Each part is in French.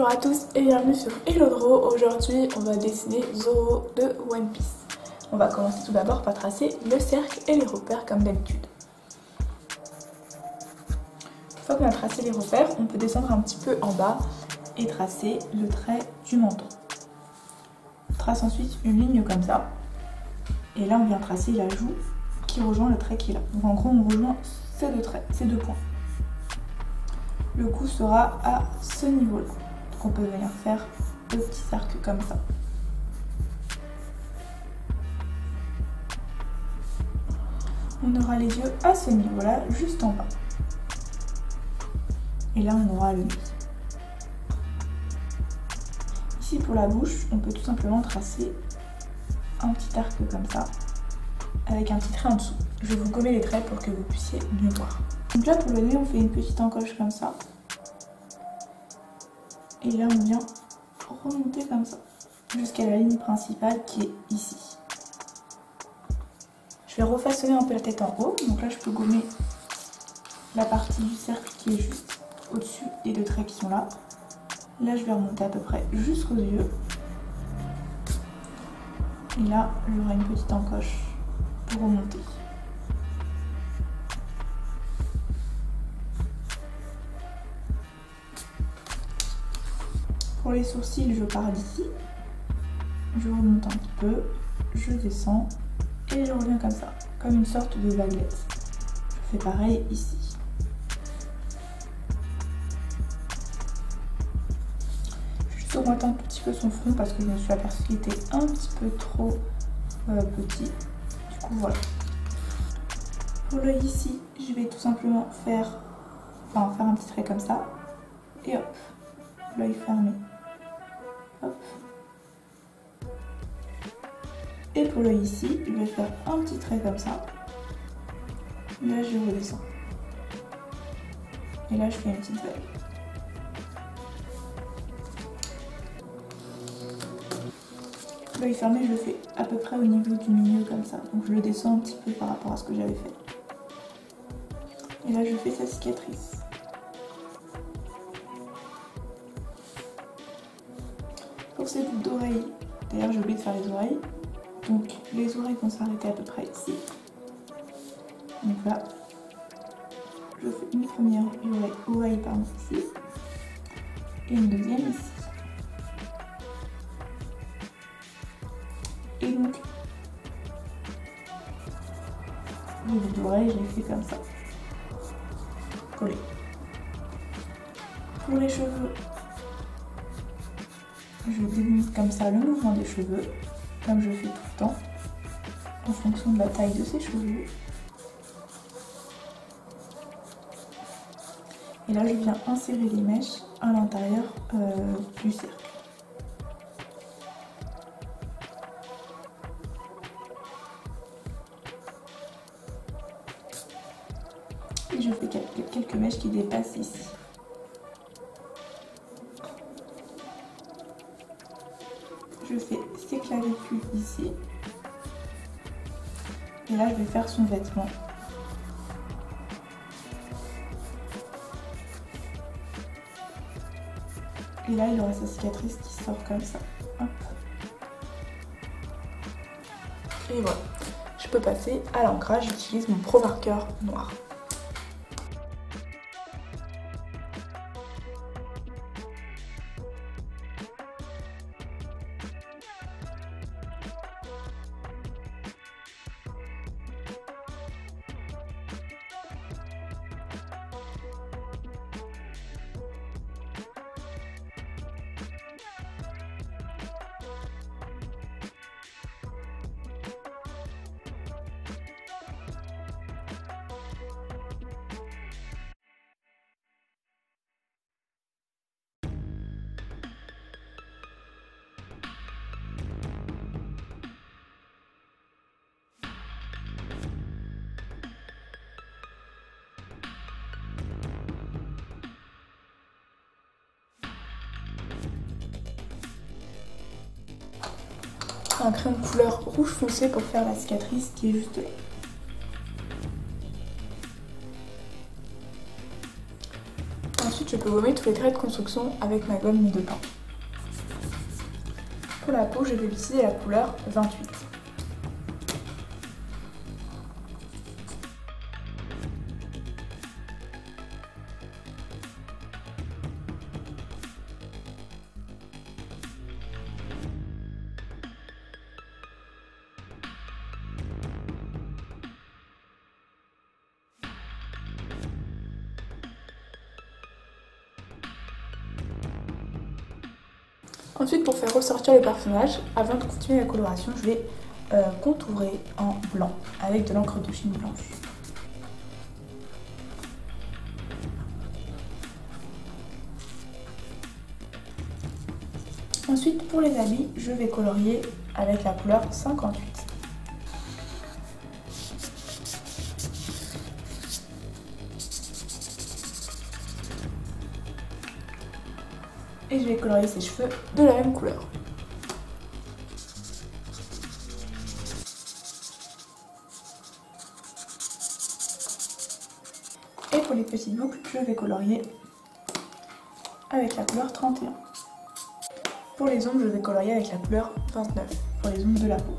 Bonjour à tous et bienvenue sur Hello. Aujourd'hui on va dessiner Zoro de One Piece. On va commencer tout d'abord par tracer le cercle et les repères comme d'habitude. Une fois qu'on a tracé les repères, on peut descendre un petit peu en bas et tracer le trait du menton. On trace ensuite une ligne comme ça. Et là on vient tracer la joue qui rejoint le trait qui est là. Donc en gros on rejoint ces deux traits, ces deux points. Le cou sera à ce niveau-là. Donc on peut venir faire deux petits arcs comme ça. On aura les yeux à ce niveau-là, juste en bas. Et là on aura le nez. Ici pour la bouche, on peut tout simplement tracer un petit arc comme ça, avec un petit trait en dessous. Je vais vous gommer les traits pour que vous puissiez mieux voir. Donc là pour le nez, on fait une petite encoche comme ça. Et là on vient remonter comme ça, jusqu'à la ligne principale qui est ici. Je vais refaçonner un peu la tête en haut, donc là je peux gommer la partie du cercle qui est juste au-dessus des deux traits qui sont là. Là je vais remonter à peu près jusqu'aux yeux. Et là j'aurai une petite encoche pour remonter. Pour les sourcils, je pars d'ici, je remonte un petit peu, je descends et je reviens comme ça, comme une sorte de vaguelette. Je fais pareil ici. Je juste augmente un tout petit peu son front parce que je me suis aperçue qu'il était un petit peu trop petit. Du coup voilà. Pour l'œil ici, je vais tout simplement faire un petit trait comme ça et hop, l'œil fermé. Hop. Et pour l'œil ici, je vais faire un petit trait comme ça. Là, je redescends. Et là, je fais une petite vague. L'œil fermé, je le fais à peu près au niveau du milieu comme ça. Donc, je le descends un petit peu par rapport à ce que j'avais fait. Et là, je fais sa cicatrice. Pour ces boucles d'oreilles, d'ailleurs j'ai oublié de faire les oreilles, donc les oreilles vont s'arrêter à peu près ici. Donc là, je fais une première oreille ici, et une deuxième ici. Et donc, les boucles d'oreilles, je les fais comme ça, collées. Pour les cheveux, je délimite comme ça le mouvement des cheveux, comme je fais tout le temps, en fonction de la taille de ses cheveux. Et là, je viens insérer les mèches à l'intérieur du cercle. Et je fais quelques mèches qui dépassent ici. Je fais ses clavicules ici. Et là, je vais faire son vêtement. Et là, il aura sa cicatrice qui sort comme ça. Hop. Et voilà. Je peux passer à l'ancrage. J'utilise mon Pro Marker noir. Un crayon de couleur rouge foncé pour faire la cicatrice qui est juste là. Ensuite, je peux gommer tous les traits de construction avec ma gomme mie de pain. Pour la peau, je vais utiliser la couleur 28. Ensuite, pour faire ressortir le personnage, avant de continuer la coloration, je vais contourer en blanc avec de l'encre de Chine blanche. Ensuite, pour les habits, je vais colorier avec la couleur 58. Et je vais colorier ses cheveux de la même couleur. Et pour les petites boucles, je vais colorier avec la couleur 31. Pour les ongles, je vais colorier avec la couleur 29, pour les ongles de la peau.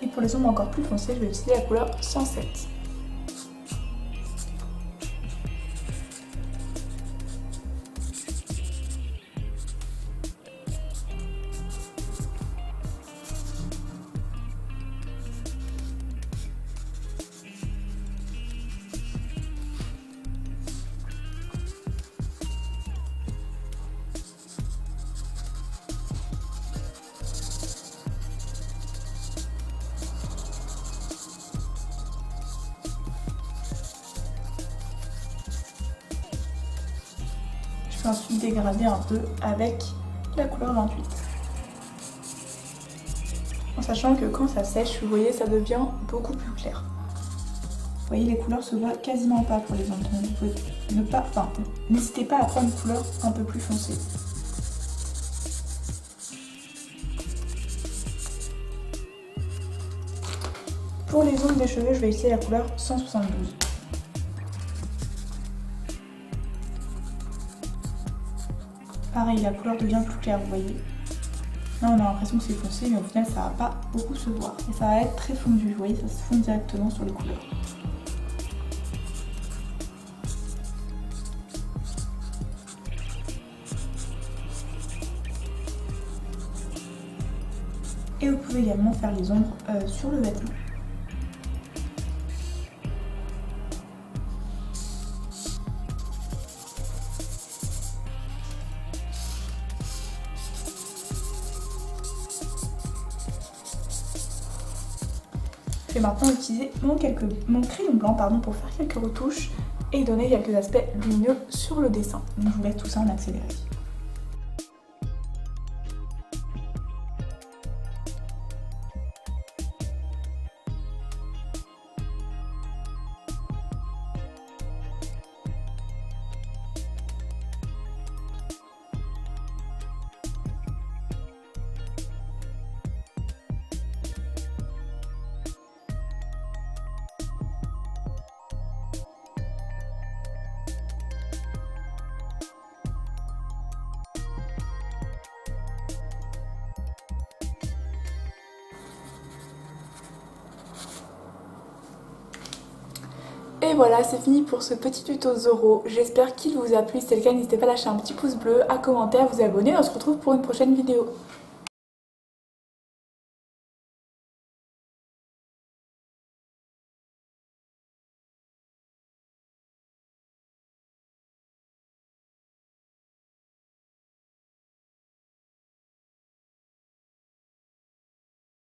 Et pour les ombres encore plus foncées, je vais utiliser la couleur 107. Je vais ensuite dégrader un peu avec la couleur 28. En sachant que quand ça sèche, vous voyez, ça devient beaucoup plus clair. Vous voyez, les couleurs se voient quasiment pas pour les ombres. Donc vous pouvez n'hésitez pas à prendre une couleur un peu plus foncée. Pour les ongles des cheveux, je vais utiliser la couleur 172. Pareil, la couleur devient plus claire, vous voyez. Là, on a l'impression que c'est foncé, mais au final, ça va pas beaucoup se voir. Et ça va être très fondu, vous voyez, ça se fond directement sur les couleurs. Et vous pouvez également faire les ombres sur le vêtement. Je vais maintenant utiliser mon crayon blanc pour faire quelques retouches et donner quelques aspects lumineux sur le dessin. Donc je vous laisse tout ça en accéléré. Et voilà, c'est fini pour ce petit tuto Zoro. J'espère qu'il vous a plu. Si c'est le cas, n'hésitez pas à lâcher un petit pouce bleu, à commenter, à vous abonner. On se retrouve pour une prochaine vidéo.